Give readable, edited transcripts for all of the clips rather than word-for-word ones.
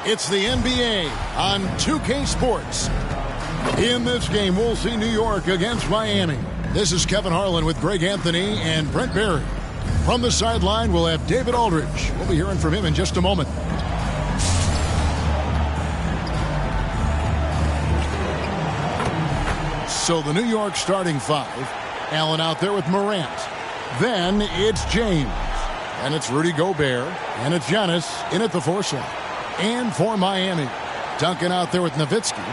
It's the NBA on 2K Sports. In this game, we'll see New York against Miami. This is Kevin Harlan with Greg Anthony and Brent Barry. From the sideline, we'll have David Aldridge. We'll be hearing from him in just a moment. So the New York starting five. Allen out there with Morant. Then it's James. And it's Rudy Gobert. And it's Giannis in at the 4 slot. And for Miami, Duncan out there with Nowitzki.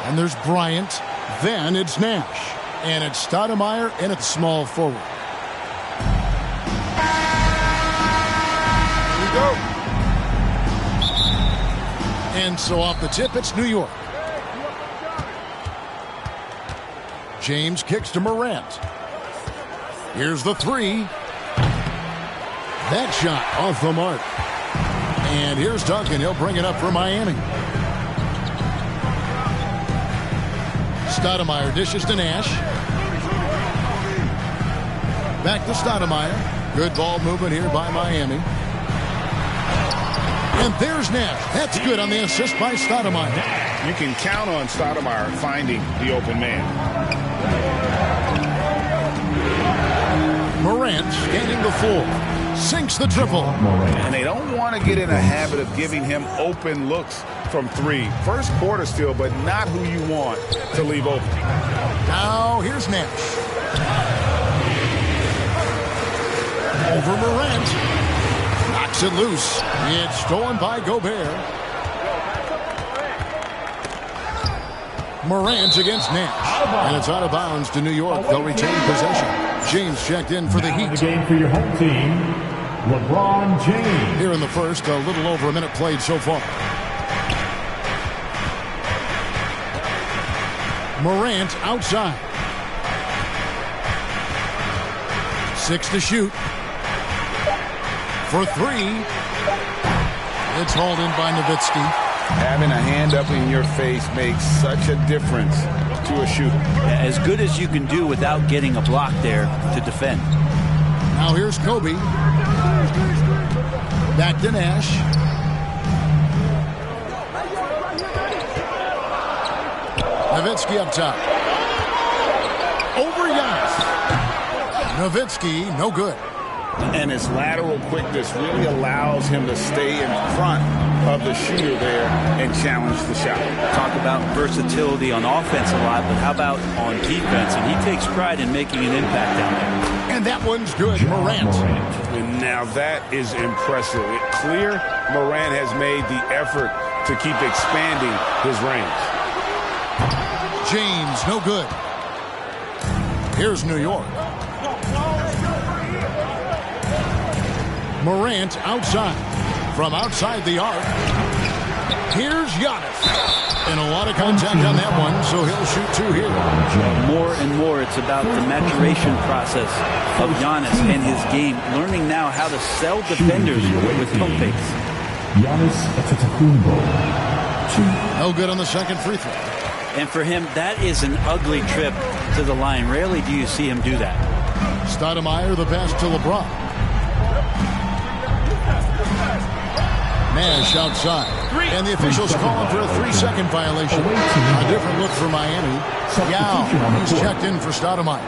And there's Bryant. Then it's Nash. And it's Stoudemire in at the small forward. Here we go. And so off the tip, it's New York. James kicks to Morant. Here's the 3. That shot off the mark. And here's Duncan. He'll bring it up for Miami. Stoudemire dishes to Nash. Back to Stoudemire. Good ball movement here by Miami. And there's Nash. That's good on the assist by Stoudemire. You can count on Stoudemire finding the open man. Morant scanning the floor. Sinks the triple. And they don't want to get in a habit of giving him open looks from 3. First quarter still, but not who you want to leave open. Now here's Nash. Over Morant. Knocks it loose. It's stolen by Gobert. Morant against Nash. And it's out of bounds to New York. They'll retain possession. James checked in for the Heat. The game for your home team, LeBron James. Here in the first, a little over a minute played so far. Morant outside. 6 to shoot. For 3. It's hauled in by Nowitzki. Having a hand up in your face makes such a difference to a shooter. As good as you can do without getting a block there to defend. Now here's Kobe. Back to Nash. Nowitzki up top. Over Giannis. Nowitzki, no good. And his lateral quickness really allows him to stay in front of the shooter there and challenge the shot. Talk about versatility on offense a lot, but how about on defense? And he takes pride in making an impact down there. And that one's good. Morant. And now that is impressive. It's clear Morant has made the effort to keep expanding his range. James, no good. Here's New York. Morant outside. From outside the arc. Here's Giannis. And a lot of contact on that one, so he'll shoot 2 here. More and more, it's about the maturation process of Giannis and his game. Learning now how to sell defenders with pump fakes. Giannis Antetokounmpo. No good on the second free throw. And for him, that is an ugly trip to the line. Rarely do you see him do that. Stoudemire, the pass to LeBron. Nash outside. And the officials calling for a 3-second violation. A different look for Miami. Yao, he's checked in for Stoudemire.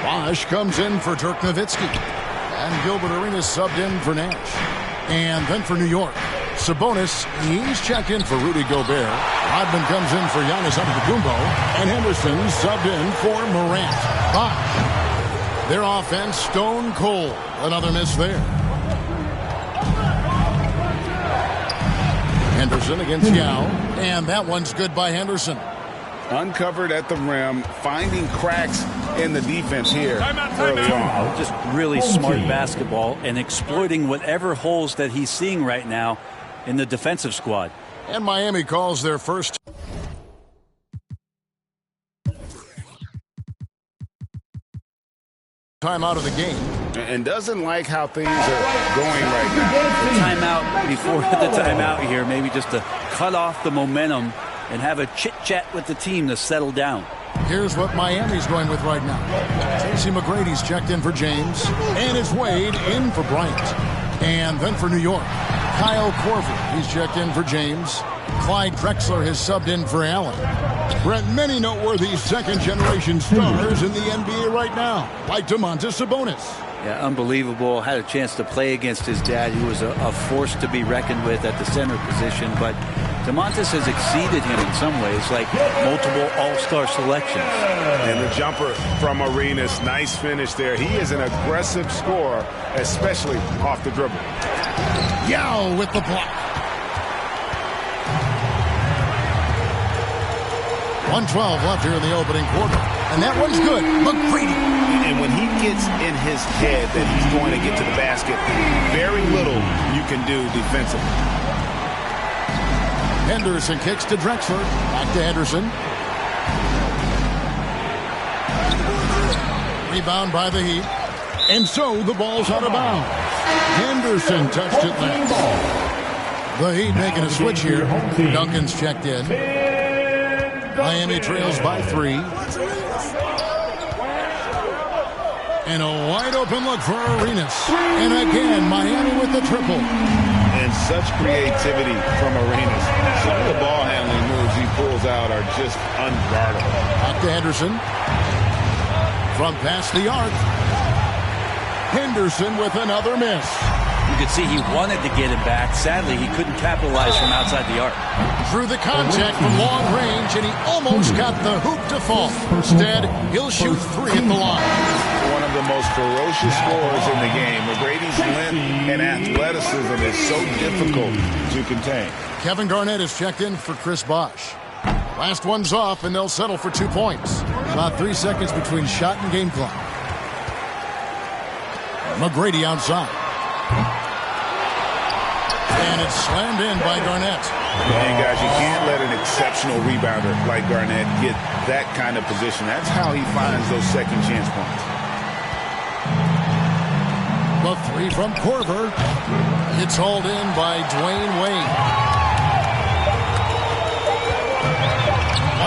Bosh comes in for Dirk Nowitzki. And Gilbert Arenas subbed in for Nash. And then for New York, Sabonis, he's checked in for Rudy Gobert. Rodman comes in for Giannis Antetokounmpo. And Henderson subbed in for Morant. Bosh. Their offense stone cold. Another miss there. Henderson against Yao. And that one's good by Henderson. Uncovered at the rim, finding cracks in the defense here early on. Just really smart basketball and exploiting whatever holes that he's seeing right now in the defensive squad. And Miami calls their first time out of the game. And doesn't like how things are going right now. The timeout before the timeout here, maybe just to cut off the momentum and have a chit-chat with the team to settle down. Here's what Miami's going with right now. Tracy McGrady's checked in for James. And it's Wade in for Bryant. And then for New York, Kyle Korver. He's checked in for James. Clyde Drexler has subbed in for Allen. Brent, many noteworthy second-generation stars in the NBA right now, like Domantas Sabonis. Yeah, unbelievable. Had a chance to play against his dad, who was a force to be reckoned with at the center position. But Domantas has exceeded him in some ways, like multiple all-star selections. And the jumper from Arenas, nice finish there. He is an aggressive scorer, especially off the dribble. Yao with the block. 1:12 left here in the opening quarter. And that one's good. McGrady. And when he gets in his head that he's going to get to the basket, very little you can do defensively. Henderson kicks to Drexler. Back to Henderson. Rebound by the Heat. And so the ball's out of bounds. Henderson touched it last. The Heat making a switch here. Duncan's checked in. Miami trails by 3. And a wide open look for Arenas. And again, Miami with the triple. And such creativity from Arenas. Some of the ball handling moves he pulls out are just unguardable. Back to Henderson. From past the arc. Henderson with another miss. You could see he wanted to get it back. Sadly, he couldn't capitalize from outside the arc. Through the contact from long range, and he almost got the hoop to fall. Instead, he'll shoot 3 at the line. One of the most ferocious scorers in the game. McGrady's length and athleticism is so difficult to contain. Kevin Garnett is checked in for Chris Bosh. Last one's off, and they'll settle for 2 points. About 3 seconds between shot and game clock. McGrady outside. And it's slammed in by Garnett. And guys, you can't let an exceptional rebounder like Garnett get that kind of position. That's how he finds those second chance points. The 3 from Korver. It's hauled in by Dwayne Wade.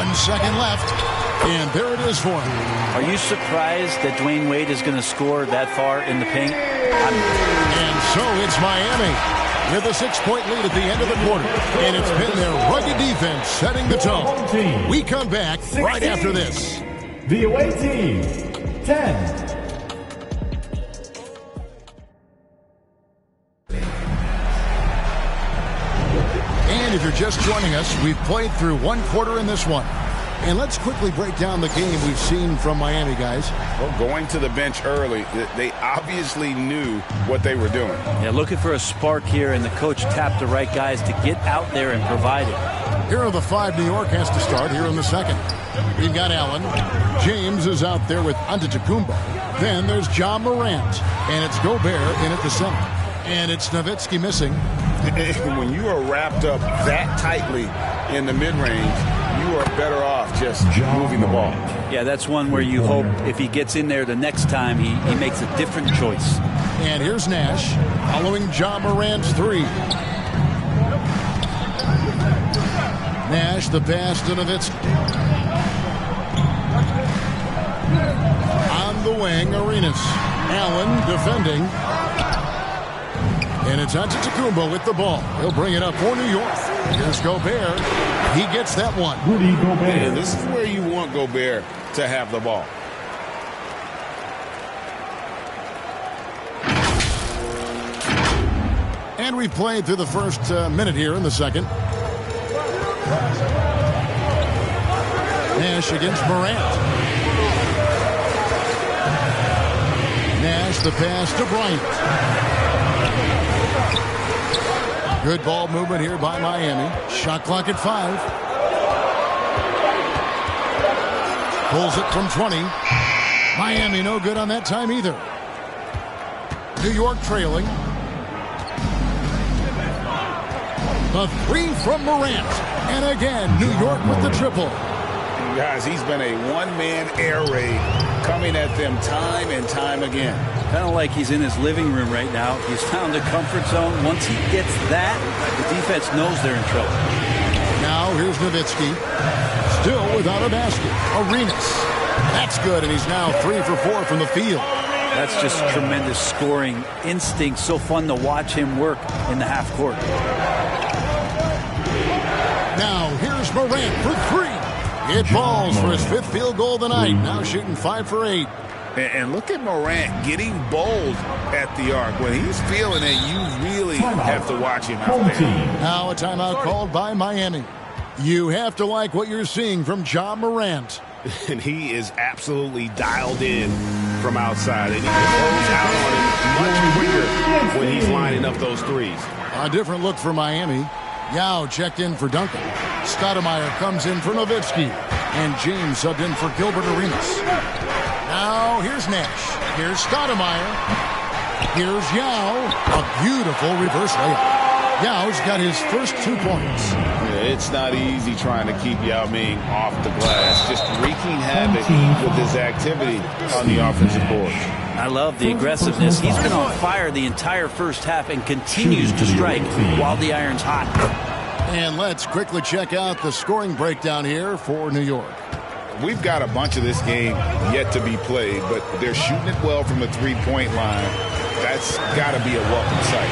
1 second left. And there it is for him. Are you surprised that Dwayne Wade is going to score that far in the paint? And so it's Miami with a 6-point lead at the end of the quarter. And it's been their rugged defense setting the tone. We come back right after this. The away team, 10. And if you're just joining us, we've played through 1 quarter in this one. And let's quickly break down the game we've seen from Miami, guys. Well, going to the bench early, they obviously knew what they were doing. Yeah, looking for a spark here, and the coach tapped the right guys to get out there and provide it. Here are the 5 New York has to start here in the second. We've got Allen. James is out there with Antetokounmpo. Then there's John Morant. And it's Gobert in at the center. And it's Nowitzki missing. When you are wrapped up that tightly in the mid-range, you are better off just moving the ball. Yeah, that's one where you hope if he gets in there the next time, he makes a different choice. And here's Nash following John Morant's 3. Nash, the pass to Nowitzki. On the wing, Arenas. Allen defending. And it's Antetokounmpo with the ball. He'll bring it up for New York. Here's Gobert. He gets that one. Rudy Gobert. Yeah, this is where you want Gobert to have the ball. And we've played through the first minute here in the second. Nash against Morant. Nash, the pass to Bryant. Good ball movement here by Miami. Shot clock at 5. Pulls it from 20. Miami no good on that time either. New York trailing. The 3 from Morant. And again, New York with the triple. Guys, he's been a one-man air raid coming at them time and time again. Kind of like he's in his living room right now. He's found a comfort zone. Once he gets that, the defense knows they're in trouble. Now here's Nowitzki. Still without a basket. Arenas. That's good, and he's now 3 for 4 from the field. That's just tremendous scoring instinct. So fun to watch him work in the half court. Morant for three. It falls for his 5th field goal of the night. Now shooting 5 for 8. And look at Morant getting bold at the arc. When he's feeling it, you really have to watch him out there. Now a timeout called by Miami. You have to like what you're seeing from Ja Morant. And he is absolutely dialed in from outside. And he can close out on him much quicker when he's lining up those threes. A different look for Miami. Yao checked in for Duncan. Stoudemire comes in for Nowitzki. And James subbed in for Gilbert Arenas. Now here's Nash. Here's Stoudemire. Here's Yao. A beautiful reverse layup. Yao's got his first 2 points. It's not easy trying to keep Yao Ming off the glass. Just wreaking havoc with his activity on the offensive board. I love the aggressiveness. He's been on fire the entire first half and continues to strike while the iron's hot. And let's quickly check out the scoring breakdown here for New York. We've got a bunch of this game yet to be played, but they're shooting it well from the three-point line. That's got to be a welcome sight.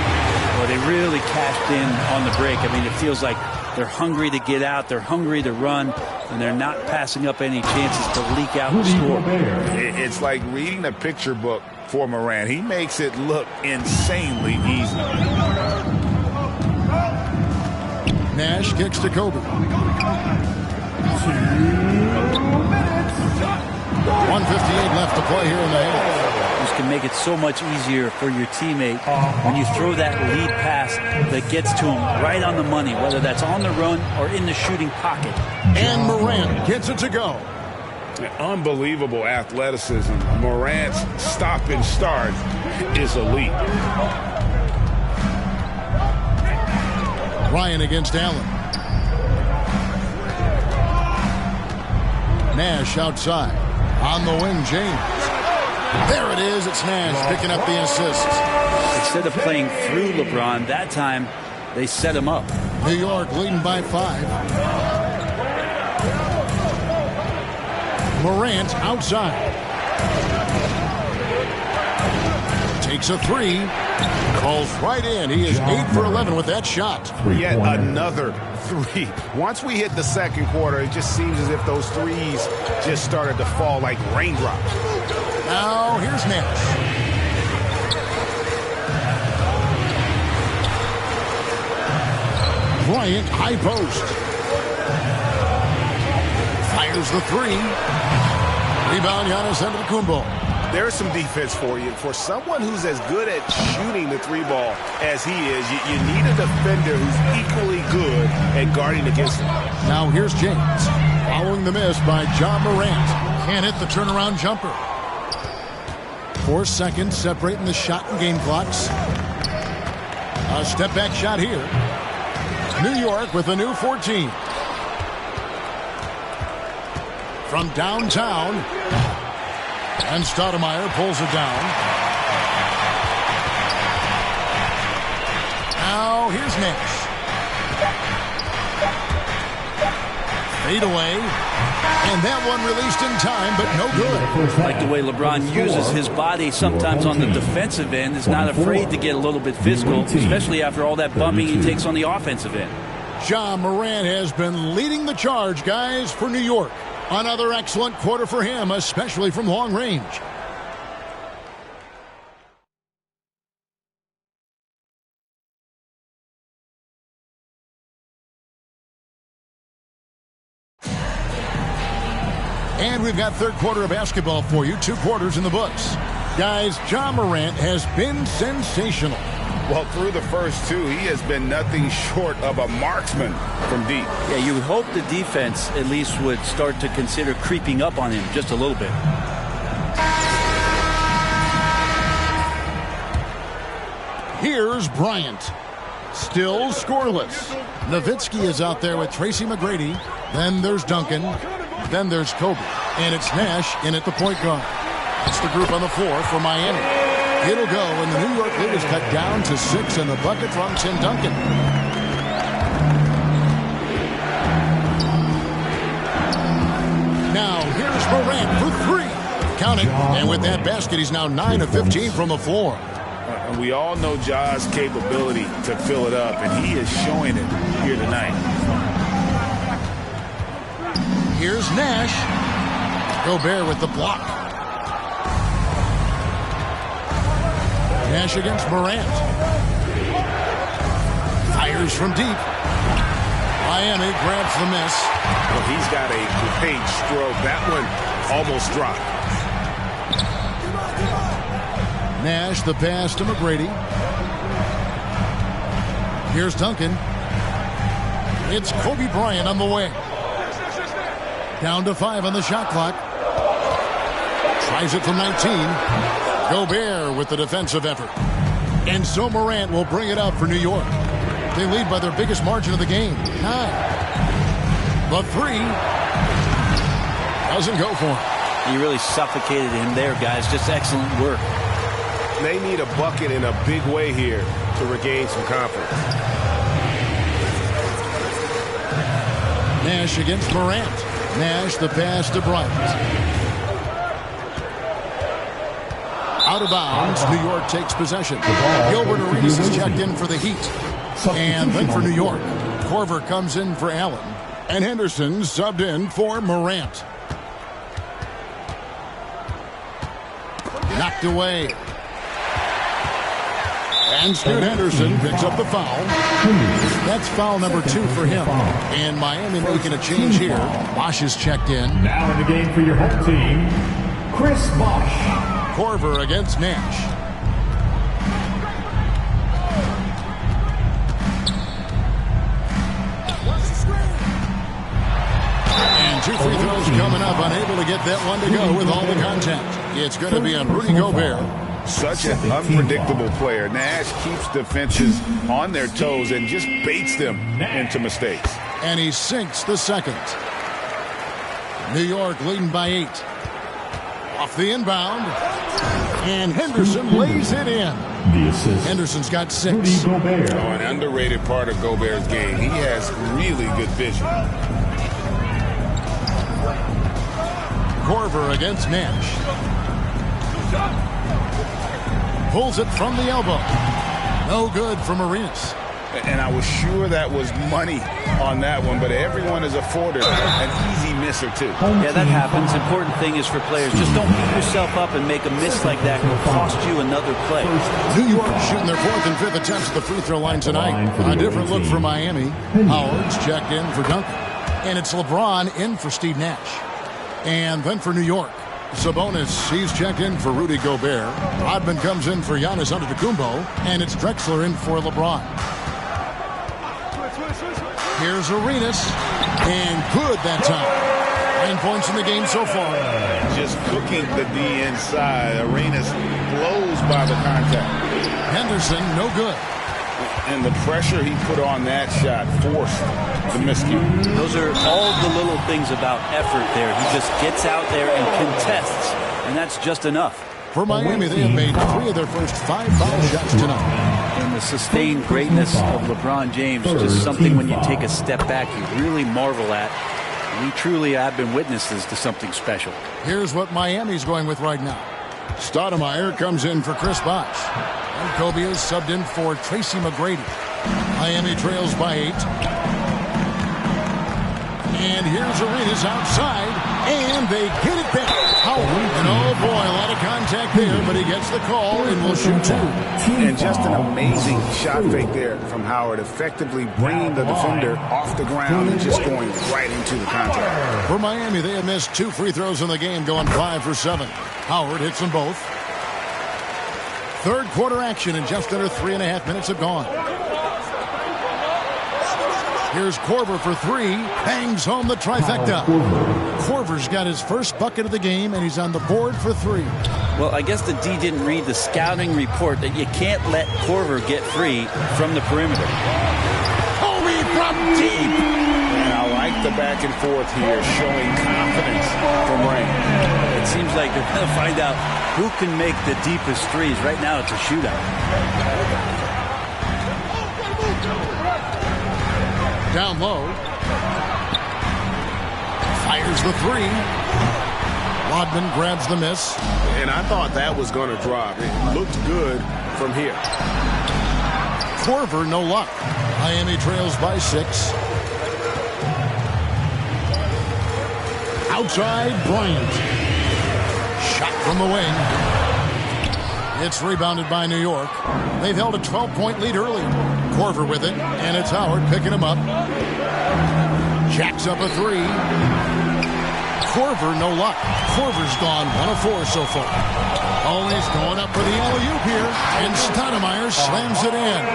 Well, they really cashed in on the break. I mean, it feels like they're hungry to get out, they're hungry to run, and they're not passing up any chances to leak out the score. It's like reading a picture book for Morant. He makes it look insanely easy. Nash kicks to Kobe. 1:58 left to play here in the half. This can make it so much easier for your teammate when you throw that lead pass that gets to him right on the money, whether that's on the run or in the shooting pocket. And Morant gets it to go. Unbelievable athleticism. Morant's stop and start is elite. Ryan against Allen. Nash outside. On the wing, James. There it is. It's Nash picking up the assist. Instead of playing through LeBron, that time they set him up. New York leading by 5. Morant outside. Takes a 3. Calls right in. He is 8 for 11 with that shot. Yet another 3. Once we hit the second quarter, it just seems as if those threes just started to fall like raindrops. Now here's Nash. Bryant high post. Fires the 3. Rebound Giannis Antetokounmpo. There's some defense for you. For someone who's as good at shooting the 3 ball as he is, you need a defender who's equally good at guarding against him. Now here's James. Following the miss by Ja Morant. Can't hit the turnaround jumper. 4 seconds separating the shot and game clocks. A step back shot here. New York with a new 14. From downtown. And Stoudemire pulls it down. Now here's Nash. Fade away. And that one released in time, but no good. Like the way LeBron uses his body sometimes on the defensive end. Is not afraid to get a little bit physical, especially after all that bumping he takes on the offensive end. Ja Morant has been leading the charge, guys, for New York. Another excellent quarter for him, especially from long range. And we've got third quarter of basketball for you. 2 quarters in the books. Guys, Ja Morant has been sensational. Well, through the first 2, he has been nothing short of a marksman from deep. Yeah, you would hope the defense at least would start to consider creeping up on him just a little bit. Here's Bryant. Still scoreless. Nowitzki is out there with Tracy McGrady. Then there's Duncan. Then there's Kobe. And it's Nash in at the point guard. That's the group on the floor for Miami. It'll go, and the New York lead is cut down to 6, and the bucket from Tim Duncan. Now, here's Morant for 3. Counting, and with that basket, he's now 9 of 15 from the floor. And we all know Ja's capability to fill it up, and he is showing it here tonight. Here's Nash. Gobert with the block. Nash against Morant. Fires from deep. Miami grabs the miss. Well, he's got a great stroke. That one almost dropped. Nash, the pass to McGrady. Here's Duncan. It's Kobe Bryant on the way. Down to 5 on the shot clock. Tries it from 19. Gobert with the defensive effort. And so Morant will bring it up for New York. They lead by their biggest margin of the game, 9. The 3 doesn't go for him. He really suffocated him there, guys. Just excellent work. They need a bucket in a big way here to regain some confidence. Nash against Morant. Nash, the pass to Bryant. Out of bounds, New York takes possession. Gilbert Arenas is checked in for the Heat. And then for New York, Korver comes in for Allen. And Henderson subbed in for Morant. Knocked away. And Scoot Henderson picks up the foul. That's foul number 2 for him. And Miami making a change here. Bosh is checked in. Now in the game for your home team, Chris Bosh. Korver against Nash. And 2 free throws coming up. Unable to get that one to go with all the contact. It's going to be on Rudy Gobert. Such an unpredictable player. Nash keeps defenses on their toes and just baits them into mistakes. And he sinks the second. New York leading by 8. Off the inbound. And Henderson lays it in. The assist. Henderson's got 6. Rudy Gobert. An underrated part of Gobert's game. He has really good vision. Korver against Nash. Pulls it from the elbow. No good from Arenas. And I was sure that was money on that one, but everyone is afforded an easy miss or two. Yeah, that happens. Important thing is for players, just don't beat yourself up and make a miss like that. It will cost you another play. New York shooting their 4th and 5th attempts at the free throw line tonight. A different look for Miami. Howard's checked in for Duncan. And it's LeBron in for Steve Nash. And then for New York, Sabonis, he's checked in for Rudy Gobert. Rodman comes in for Giannis Antetokounmpo. And it's Drexler in for LeBron. Here's Arenas. And good that time. 9 points in the game so far. Just cooking the D inside. Arenas blows by the contact. Henderson, no good. And the pressure he put on that shot forced the miscue. Those are all the little things about effort there. He just gets out there and contests, and that's just enough. For Miami, they have made 3 of their first 5 foul shots tonight. And the sustained greatness of LeBron James, just something when you take a step back, you really marvel at. We truly have been witnesses to something special. Here's what Miami's going with right now. Stoudemire comes in for Chris Bosh. And Kobe is subbed in for Tracy McGrady. Miami trails by 8. And here's Arenas outside. And they get it back. And oh boy, a lot of contact there, but he gets the call and will shoot 2. And just an amazing shot fake there from Howard, effectively bringing the defender off the ground and just going right into the contact. For Miami, they have missed 2 free throws in the game, going 5 for 7. Howard hits them both. Third quarter action, and just under 3.5 minutes have gone. Here's Korver for 3. Bangs home the trifecta. Korver's got his first bucket of the game, and he's on the board for 3. Well, I guess the D didn't read the scouting report that you can't let Korver get free from the perimeter. Kobe from deep. And I like the back and forth here, showing confidence from Rain. It seems like they're going to find out who can make the deepest threes. Right now, it's a shootout. Down low. Fires the 3. Rodman grabs the miss. And I thought that was going to drop. It looked good from here. Korver, no luck. Miami trails by 6. Outside, Bryant. Shot from the wing. It's rebounded by New York. They've held a 12-point lead early. Korver with it, and it's Howard picking him up. Jacks up a three. Korver, no luck. Korver's gone 1 of 4 so far. Oh, he's going up for the alley-oop here, and Stoudemire slams it in.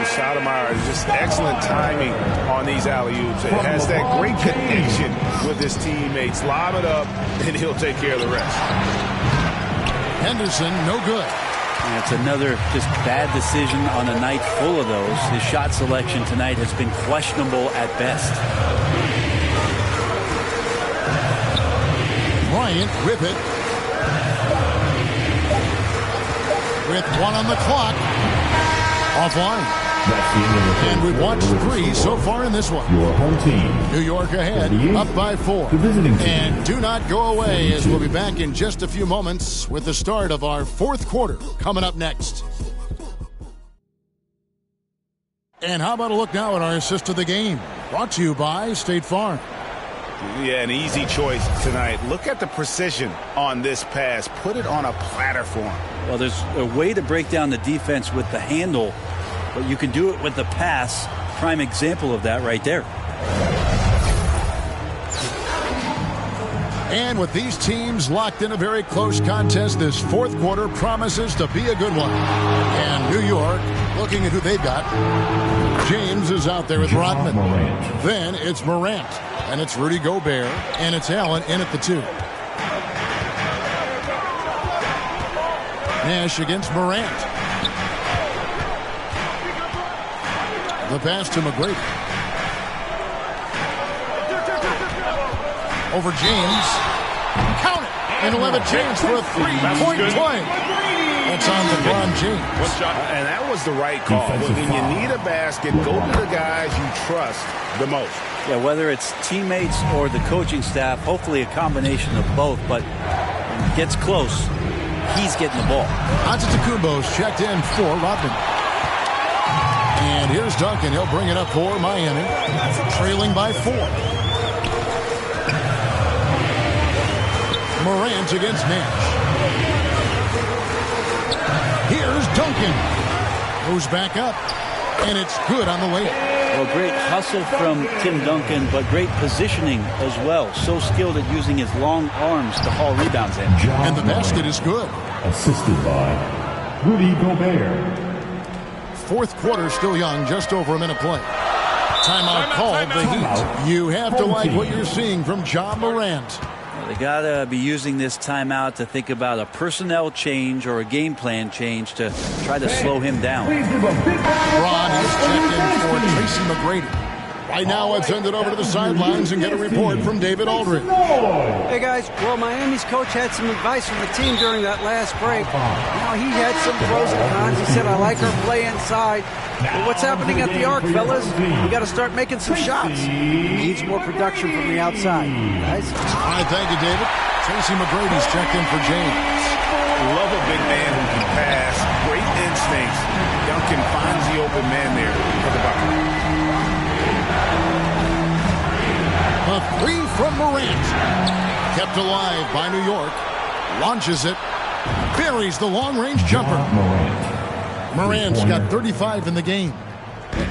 Stoudemire is just excellent timing on these alley-oops. It has that great connection with his teammates. Lob it up, and he'll take care of the rest. Henderson, no good. And it's another just bad decision on a night full of those. His shot selection tonight has been questionable at best. Bryant with it. With 1 on the clock. Offline. And we've watched 3 so far in this one. Your home team. New York ahead, up by 4. And do not go away, as we'll be back in just a few moments with the start of our 4th quarter coming up next. And how about a look now at our assist of the game? Brought to you by State Farm. Yeah, an easy choice tonight. Look at the precision on this pass. Put it on a platter for him. Well, there's a way to break down the defense with the handle, but you can do it with the pass. Prime example of that right there. And with these teams locked in a very close contest, this 4th quarter promises to be a good one. And New York, looking at who they've got, James is out there with Rodman. Then it's Morant, and it's Rudy Gobert, and it's Allen in at the 2. Nash against Morant. The pass to McGrady. Over James. Count it. And he'll have a chance for a 3-point play. That's on LeBron James. And that was the right call. When you need a basket, go to the guys you trust the most. Yeah, whether it's teammates or the coaching staff, hopefully a combination of both, but when it gets close, he's getting the ball. Antetokounmpo's checked in for Rodman. And here's Duncan. He'll bring it up for Miami, trailing by 4. Morant against Nash. Here's Duncan. Goes back up, and it's good on the layup. Well, great hustle from Tim Duncan, but great positioning as well. So skilled at using his long arms to haul rebounds in. And the basket is good. Assisted by Rudy Gobert. 4th quarter still young, just over a minute play. Timeout called the Heat. You have to like what you're seeing from John Morant. They got to be using this timeout to think about a personnel change or a game plan change to try to slow him down. Ron is checked in for Tracy McGrady. Right now, let's send it over to the sidelines and get a report from David Aldridge. Hey, guys. Well, Miami's coach had some advice from the team during that last break. Now, he had some pros and cons. He said, I like our play inside. But what's happening at the arc, fellas? We got to start making some shots. Needs more production from the outside. Guys? All right, thank you, David. Tracy McGrady's checked in for James. Love a big man who can pass. Great instincts. Duncan finds the open man there for the bucket. A 3 from Morant. Kept alive by New York. Launches it. Buries the long-range jumper. Morant's got 35 in the game.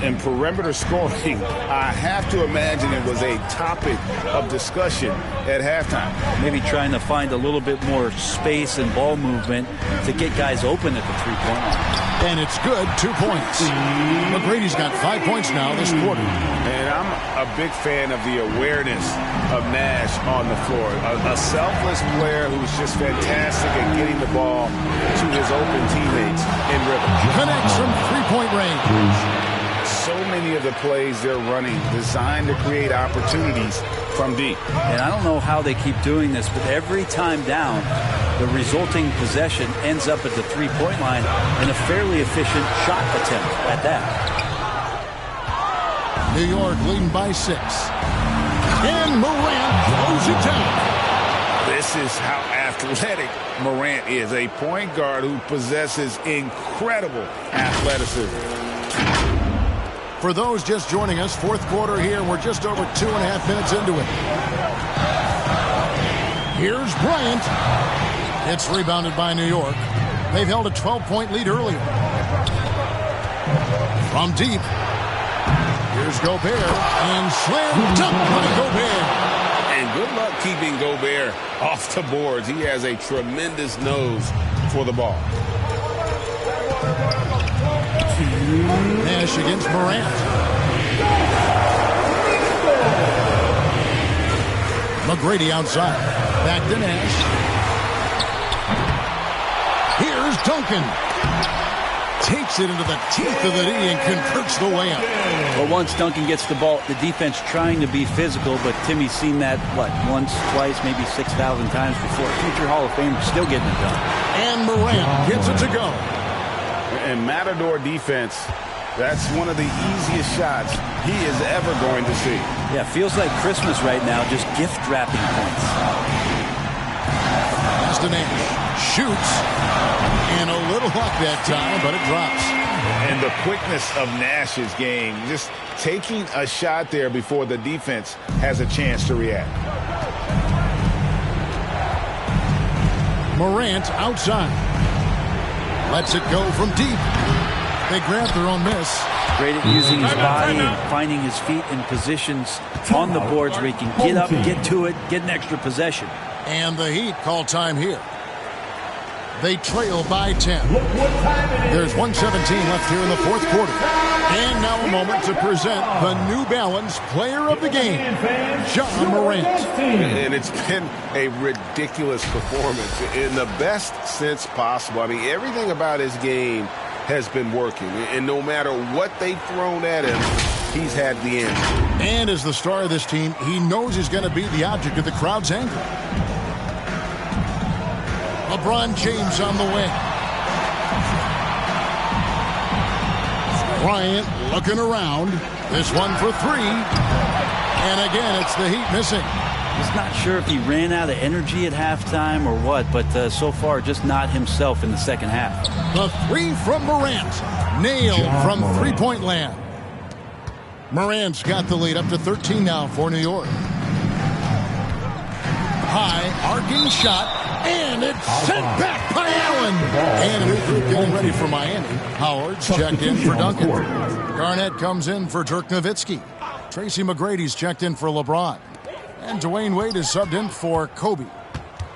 And perimeter scoring, I have to imagine it was a topic of discussion at halftime. Maybe trying to find a little bit more space and ball movement to get guys open at the 3-point line. And it's good, 2 points. McGrady's got 5 points now this quarter. And I'm a big fan of the awareness of Nash on the floor. A selfless player who's just fantastic at getting the ball to his open teammates in rhythm. Connects from 3-point range. So many of the plays they're running designed to create opportunities from deep. And I don't know how they keep doing this, but every time down, the resulting possession ends up at the 3-point line in a fairly efficient shot attempt at that. New York leading by 6. And Morant throws it down. This is how athletic Morant is. A point guard who possesses incredible athleticism. For those just joining us, 4th quarter here. We're just over 2.5 minutes into it. Here's Bryant. It's rebounded by New York. They've held a 12-point lead earlier. From deep. Here's Gobert. And slam dunk by Gobert. And good luck keeping Gobert off the boards. He has a tremendous nose for the ball. Nash against Morant. McGrady outside. Back to Nash. Here's Duncan. Takes it into the teeth of the D and converts the layup. Well, once Duncan gets the ball, the defense trying to be physical, but Timmy's seen that, once, twice, maybe 6,000 times before. Future Hall of Famer still getting it done. And Morant gets it to go. And Matador defense, that's one of the easiest shots he is ever going to see. Yeah, feels like Christmas right now, just gift wrapping points. Pass to Nash. Shoots. And a little luck that time, but it drops. And the quickness of Nash's game, just taking a shot there before the defense has a chance to react. Morant outside. Lets it go from deep. They grab their own miss. Great at using his body and finding his feet in positions on the boards where he can get up, get to it, get an extra possession. And the Heat call time here. They trail by 10. There's 1:17 left here in the fourth quarter. And now a moment to present the New Balance Player of the Game, Ja Morant. And it's been a ridiculous performance in the best sense possible. I mean, everything about his game has been working. And no matter what they've thrown at him, he's had the answer. And as the star of this team, he knows he's going to be the object of the crowd's anger. LeBron James on the wing. Bryant looking around. This one for three. And again, it's the Heat missing. Just not sure if he ran out of energy at halftime or what, but so far just not himself in the second half. The three from Morant. Nailed from three-point land. Morant's got the lead up to 13 now for New York. High, arcing shot. And it's sent back by Allen. And a new group getting ready for Miami. Howard's checked in for Duncan. Garnett comes in for Dirk Nowitzki. Tracy McGrady's checked in for LeBron. And Dwayne Wade is subbed in for Kobe.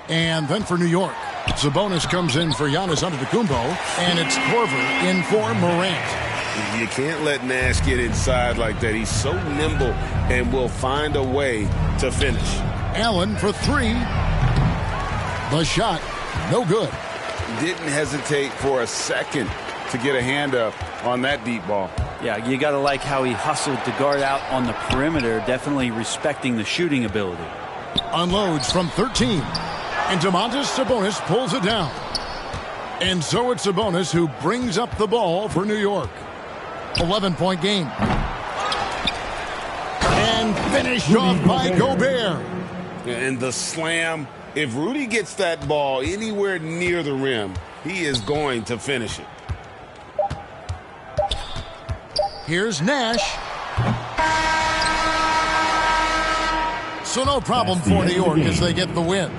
And then for New York, Sabonis comes in for Giannis Antetokounmpo. And it's Korver in for Morant. You can't let Nash get inside like that. He's so nimble and will find a way to finish. Allen for three. The shot, no good. Didn't hesitate for a second to get a hand up on that deep ball. Yeah, you got to like how he hustled to guard out on the perimeter, definitely respecting the shooting ability. Unloads from 13. And Domantas Sabonis pulls it down. And so it's Sabonis who brings up the ball for New York. 11-point game. And finished off by Gobert. And the slam. If Rudy gets that ball anywhere near the rim, he is going to finish it. Here's Nash. So no problem for New York as they get the win.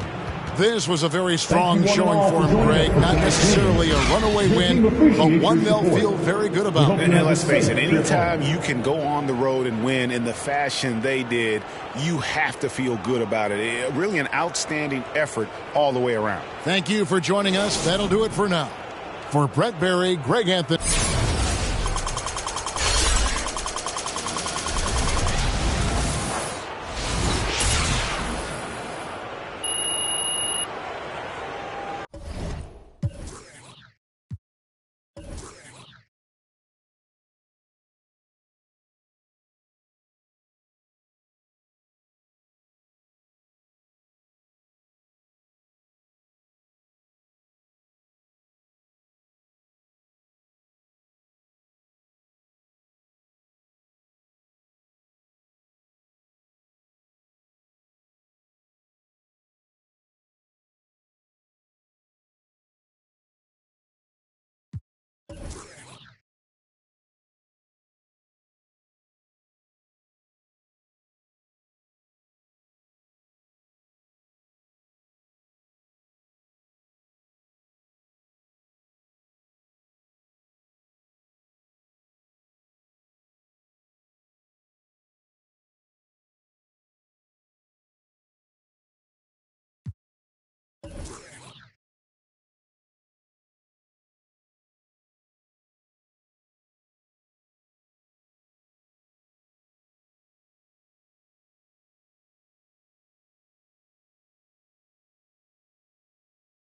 This was a very strong showing for him, Greg. Not necessarily a runaway win, but one they'll feel very good about. And let's face it, anytime you can go on the road and win in the fashion they did, you have to feel good about it. Really an outstanding effort all the way around. Thank you for joining us. That'll do it for now. For Brett Barry, Greg Anthony.